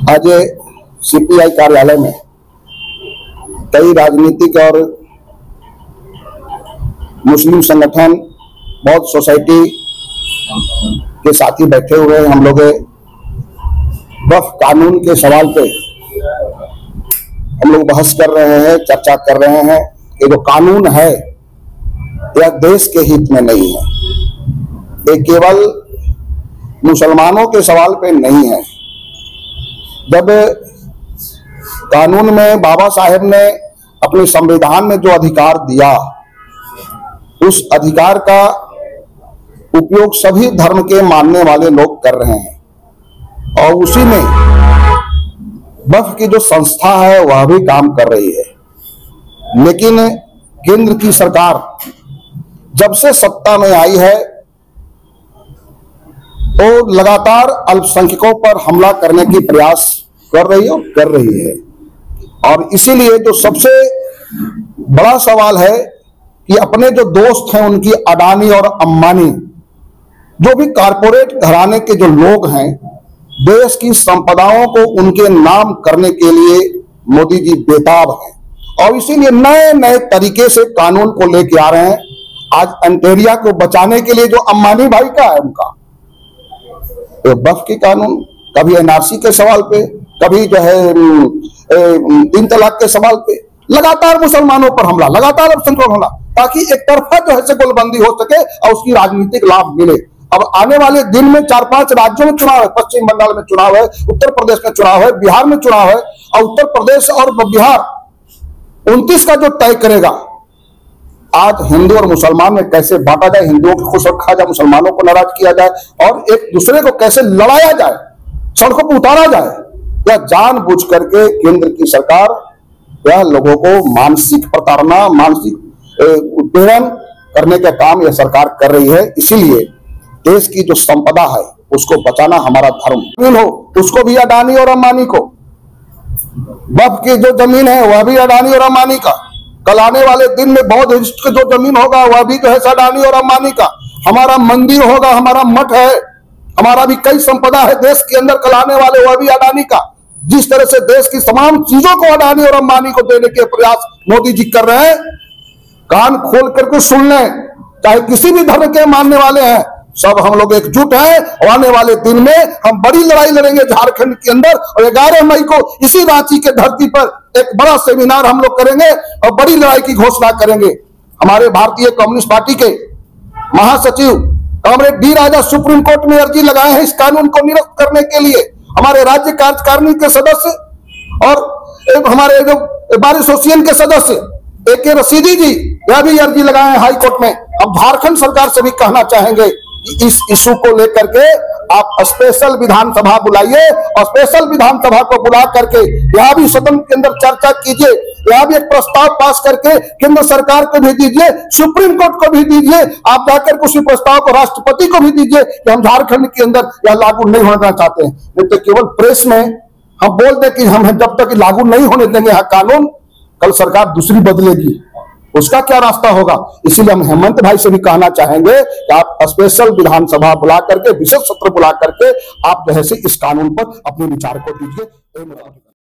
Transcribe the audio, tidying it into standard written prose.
आज सीपीआई कार्यालय में कई राजनीतिक और मुस्लिम संगठन, बहुत सोसाइटी के साथी बैठे हुए हैं। हम लोग वक्फ कानून के सवाल पे हम लोग बहस कर रहे हैं, चर्चा कर रहे हैं कि जो कानून है यह देश के हित में नहीं है, ये केवल मुसलमानों के सवाल पे नहीं है। जब कानून में बाबा साहेब ने अपने संविधान में जो अधिकार दिया, उस अधिकार का उपयोग सभी धर्म के मानने वाले लोग कर रहे हैं और उसी में वक्फ की जो संस्था है वह भी काम कर रही है। लेकिन केंद्र की सरकार जब से सत्ता में आई है तो लगातार अल्पसंख्यकों पर हमला करने की प्रयास कर रही है और इसीलिए जो सबसे बड़ा सवाल है कि अपने जो दोस्त हैं उनकी अडानी और अंबानी, जो भी कारपोरेट घराने के जो लोग हैं, देश की संपदाओं को उनके नाम करने के लिए मोदी जी बेताब हैं और इसीलिए नए नए तरीके से कानून को लेके आ रहे हैं। आज अंटेरिया को बचाने के लिए जो अंबानी भाई का है उनका वक्फ की कानून, कभी एनआरसी के सवाल पे, कभी जो है 3 तलाक के सवाल पे लगातार मुसलमानों पर हमला, लगातार अल्पसंख्यकों पर हमला, ताकि एक तरफा जो है गोलबंदी हो सके और उसकी राजनीतिक लाभ मिले। अब आने वाले दिन में 4-5 राज्यों में चुनाव है, पश्चिम बंगाल में चुनाव है, उत्तर प्रदेश में चुनाव है, बिहार में चुनाव है और उत्तर प्रदेश और बिहार 29 का जो तय करेगा आज हिंदू और मुसलमान में कैसे बांटा जाए, हिंदुओं को खुश रखा जाए, मुसलमानों को नाराज किया जाए और एक दूसरे को कैसे लड़ाया जाए, सड़कों पर उतारा जाए, या जानबूझ करके केंद्र की सरकार यह लोगों को मानसिक प्रताड़ना, मानसिक उत्पीड़न करने का काम यह सरकार कर रही है। इसीलिए देश की जो संपदा है उसको बचाना हमारा धर्म हो, उसको भी अडानी और अंबानी को, वक्फ की जो जमीन है वह भी अडानी और अंबानी का, कल आने वाले दिन में बौद्ध हिस्ट की जो जमीन होगा वह भी जो है अडानी और अंबानी का, हमारा मंदिर होगा, हमारा मठ है, हमारा भी कई संपदा है देश के अंदर, कल आने वाले वह भी अडानी का। जिस तरह से देश की तमाम चीजों को अडानी और अंबानी को देने के प्रयास मोदी जी कर रहे हैं, कान खोल करके सुन लें, चाहे किसी भी धर्म के मानने वाले हैं, सब हम लोग एकजुट हैं और आने वाले दिन में हम बड़ी लड़ाई लड़ेंगे झारखंड के अंदर और 11 मई को इसी रांची के धरती पर एक बड़ा सेमिनार हम लोग करेंगे और बड़ी लड़ाई की घोषणा करेंगे। हमारे भारतीय कम्युनिस्ट पार्टी के महासचिव कॉमरेड डी राजा सुप्रीम कोर्ट में अर्जी लगाए हैं इस कानून को निरस्त करने के लिए। हमारे राज्य कार्यकारिणी के सदस्य और हमारे जो बार एसोसिएशन के सदस्य AK रशीदी जी यह भी अर्जी लगाए हैं हाई कोर्ट में। अब झारखंड सरकार से भी कहना चाहेंगे कि इस इशू को लेकर के आप स्पेशल विधानसभा बुलाइए और स्पेशल विधानसभा को बुला करके यहाँ भी सदन के अंदर चर्चा कीजिए, यहाँ भी एक प्रस्ताव पास करके केंद्र सरकार को भी दीजिए, सुप्रीम कोर्ट को भी दीजिए, आप जाकर उसी प्रस्ताव को राष्ट्रपति को भी दीजिए कि हम झारखंड के अंदर यह लागू नहीं होना चाहते हैं। नहीं तो केवल प्रेस में हम बोल दें कि हम जब तक लागू नहीं होने देंगे यह कानून, कल सरकार दूसरी बदलेगी, उसका क्या रास्ता होगा। इसीलिए हम हेमंत भाई से भी कहना चाहेंगे कि आप स्पेशल विधानसभा बुला करके, विशेष सत्र बुला करके आप जो है इस कानून पर अपने विचार को दीजिए।